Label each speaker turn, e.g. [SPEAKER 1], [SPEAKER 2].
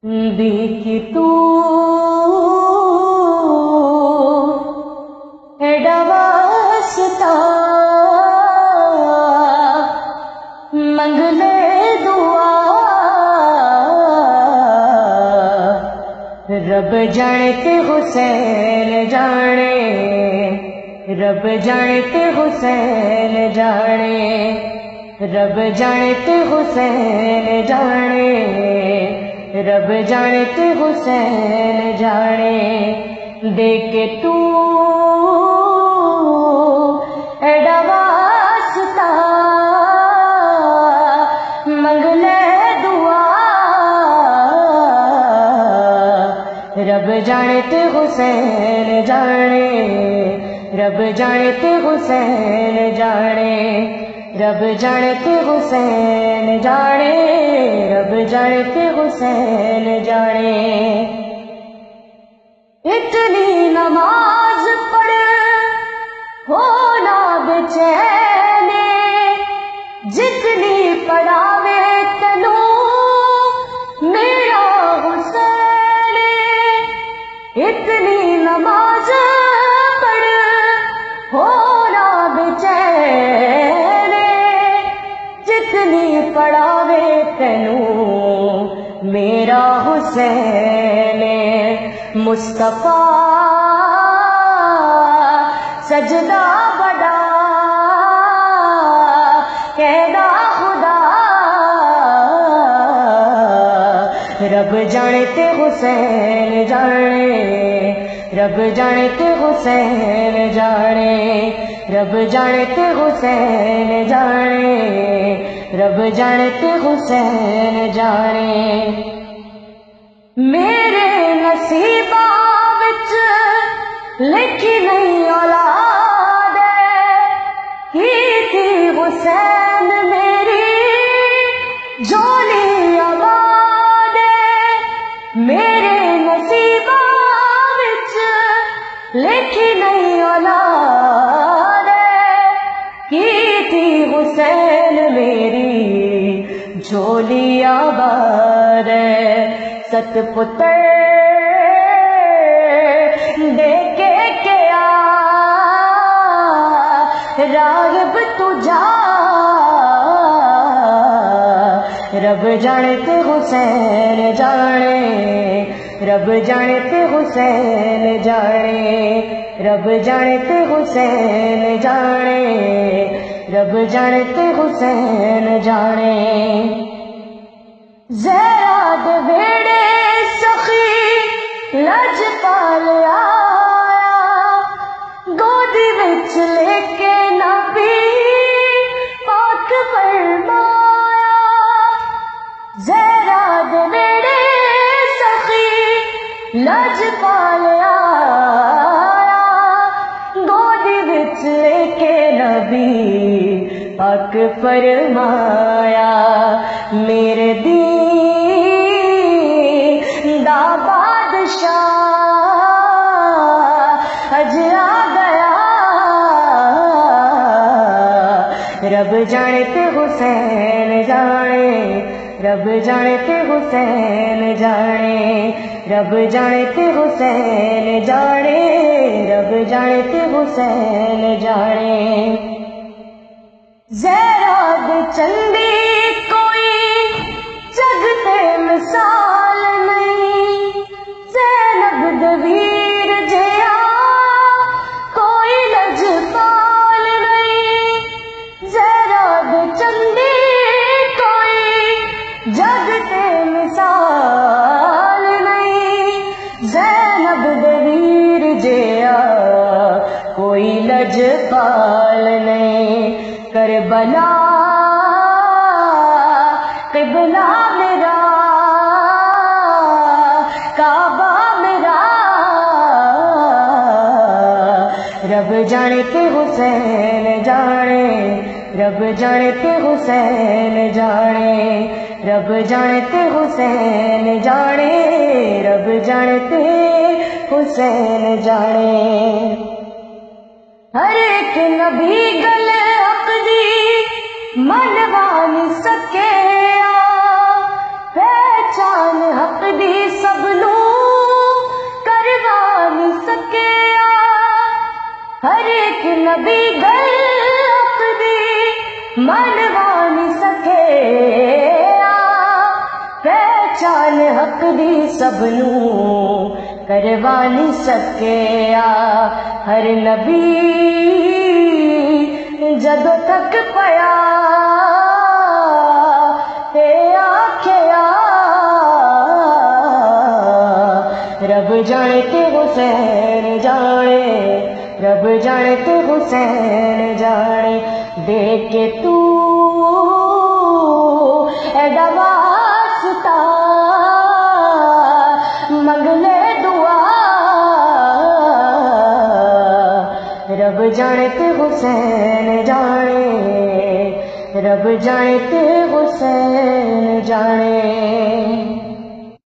[SPEAKER 1] دیکھی تو واسطہ منگ لے دعا رب جانے تے حسین جانے رب جانے تے حسین جانے رب جانے تے حسین جانے رب جانے تے حسین جانے دیکھ کے تو ایڈا واسطہ منگ لے دعا رب جانے تے حسین جانے رب جانے تے حسین جانے رب جانے تے حسین جانے رب جانے تے حسین جانے اتنی نماز پڑھ ہونا بچین جتنی پڑھاوے تنو میرا حسین اتنی نماز پڑھ ہونا بچین جتنی پڑھاوے تنو میرا حسین مصطفیٰ سجدہ بڑا کہنا خدا رب جانے تے حسین جانے رب جانے تے حسین جانے رب جانے تے حسین جانے رب جانے تے حسین جانے میرے نصیباں وچ لکھی نہیں اولاد کی حسین میری جھولی آباد میرے نصیباں وچ لکھی نہیں اولاد کی حسین میری جھولی آباد ست پتر دے کے کیا راغب تجھا رب جانے تے حسین جانے رب جانے تے حسین جانے رب جانے تے حسین جانے رب جانے تے حسین جانے زہرا دے ویڑے سخی لجپال آیا گودی وچ لے کے نبی پاک فرمایا زہرا دے ویڑے سخی لجپال آیا گودی وچ لے کے نبی پاک فرمایا میرے دین دا بادشاہ اج آ گیا رب جانے تے حسین جانے رب جانے تے حسین جانے رب جانے تے حسین جانے رب جانے تے حسین جانے زہرا دے چندی کوئی جگ تے مثال نہیں زینب دے ویر جیا کوئی لجپال نہیں زہرا دے چندی کوئی جگ تے مثال نہیں زینب دے ویر جیا کوئی لجپال نہیں کربلا قبلہ میرا کعبہ میرا رب جانے تے حسین جانے رب جانے تے حسین جانے رب جانے تے حسین جانے رب جانے تے حسین جانے ہر ایک نبی گلے اپنی منوا نہیں سکے پہچان حق دی نبی گل اپنی منوانی سکے پہچان حق دی سب نو کروانی سکے ہر نبی جدو تک پیا رب جانے تے حسین جانے رب جانے تے حسین جانے دیکھ کے تو ایڈا واسطہ منگ لے دعا رب جانے تے حسین جانے رب جانے تے حسین جانے